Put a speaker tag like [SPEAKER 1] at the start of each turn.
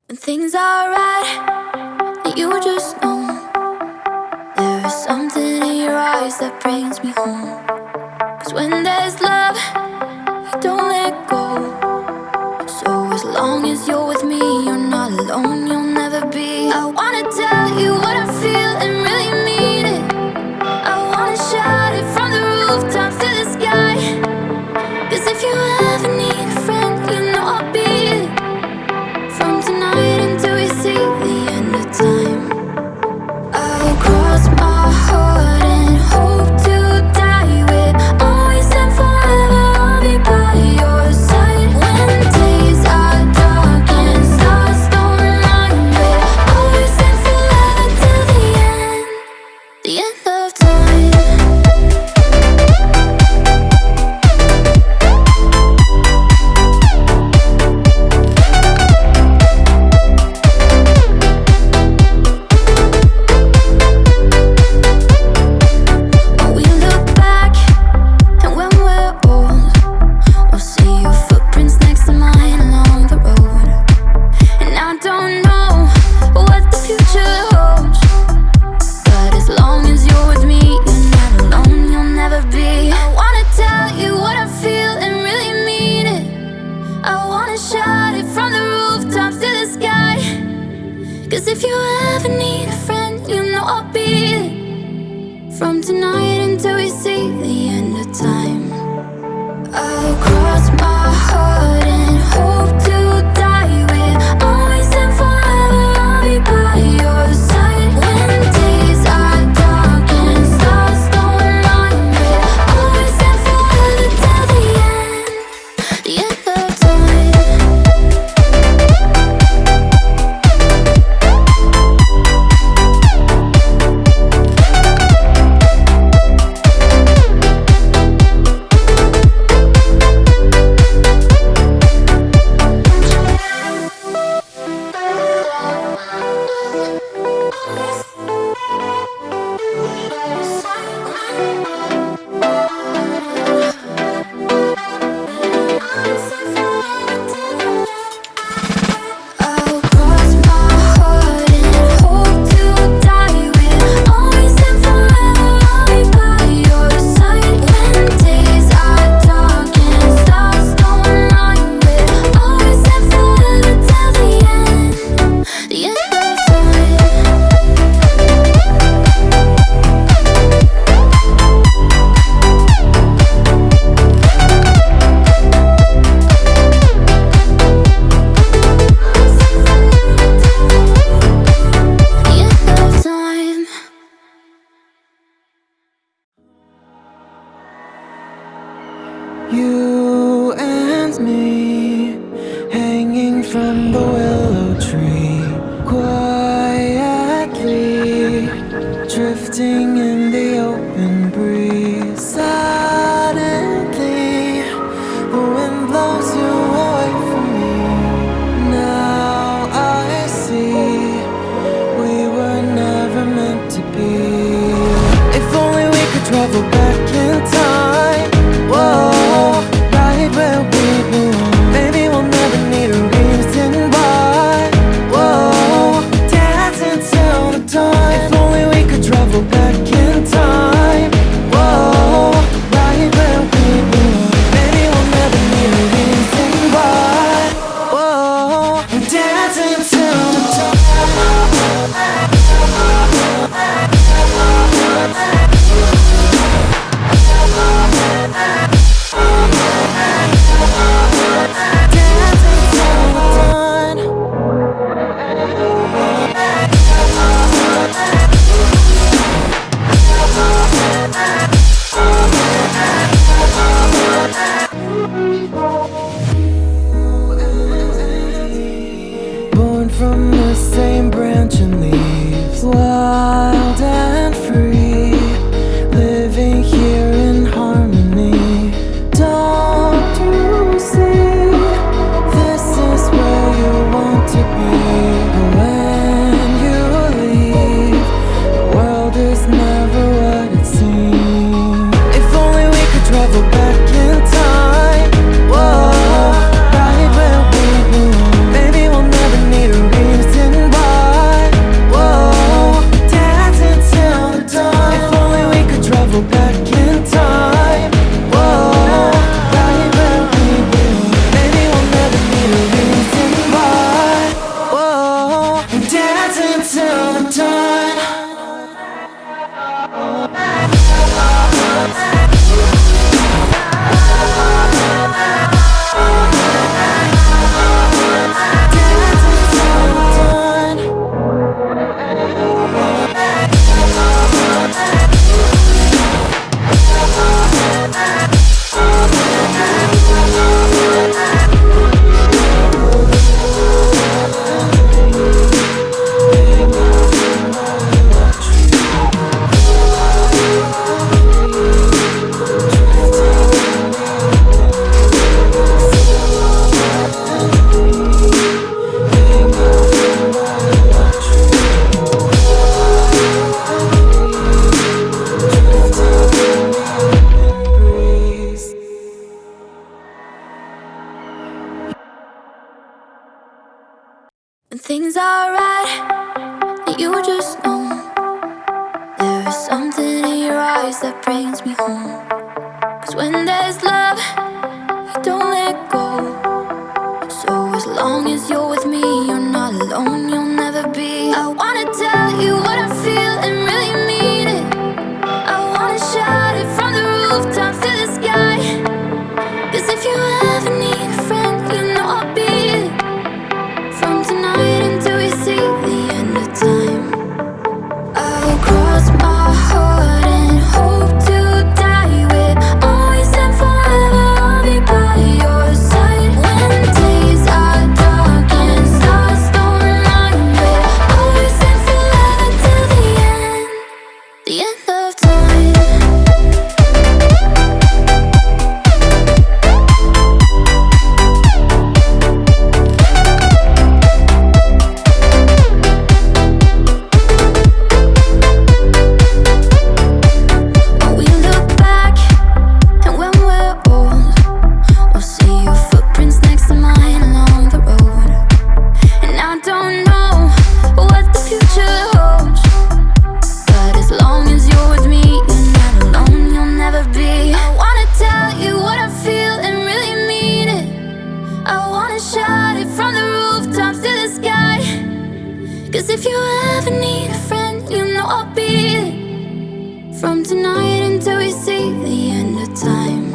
[SPEAKER 1] When things are right, and you just know there is something in your eyes that brings me home. 'Cause when there's love, you don't let go. So as long as you're with me, you're not alone, you'll never be. I wanna tell you what I feel and really mean it. I wanna shout it from the rooftops to the sky. 'Cause if you ever need a friend, you know I'll be it. From tonight until we see the end of time, I'll cross my heart and hope to die with. Always and forever I'll be by your side. When days are dark and stars don't mind with. Always and forever till the end of time. When we look back and when we're old, we'll see your footprints next to mine along the road. And I don't know what the future holds, but as long as you're with me, you're not alone, you'll never be. I wanna tell you what I feel and really mean it. I wanna shout it from the rooftops to the sky. 'Cause if you ever need a friend, you know I'll be it. From tonight until we see the end of time, I'll cross my heart and hope to die with. Always and forever I'll be by your side. When days are dark and stars don't mind with. Always and forever till the end of time. I'll cross my heart and hope to die with. Always and forever I'll be by your side. When days are dark and stars don't mind with. Always and forever till the end of time. The end of time.
[SPEAKER 2] You and me, hanging from the willow tree, quietly drifting in the open breeze. Suddenly, the wind blows you away from me. Now I see we were never meant to be. If only we could travel back in time. Whoa, right where we belong. Maybe we'll never need a reason why. Whoa, dancing till the dawn. If only we could travel back in time. Whoa, right where we belong. Maybe we'll never need a reason why. Whoa, dancing till the dawn. Born from the same branch and leaves, wild and free, living here in harmony. Don't you see? This is where you want to be. But when you leave, the world is never what it seems. If only we could travel back in time. Whoa, right where we belong. Maybe we'll never need a reason.
[SPEAKER 1] When things are right, and you just know there is something in your eyes that brings me home. 'Cause when there's love, you don't let go. So as long as you're with me, you're not alone, you'll never be. I wanna tell you what I feel and really mean it. I wanna shout it from the rooftops to the sky. 'Cause if you ever need a friend, you know I'll be it. From tonight until we see the end of time, I'll cross my heart and hope to die with. Always and forever I'll be by your side. When days are dark and stars don't mind, we're always and forever till the end of time. When we look back and when we're old, we'll see your footprints next to mine along the road. And I don't know what the future holds, but as long as you're with me, you're not alone, you'll never be. I wanna tell you what I feel and really mean it. I wanna shout it from the rooftops to the sky. 'Cause if you ever need a friend, you know I'll be it. From tonight until we see the end of time.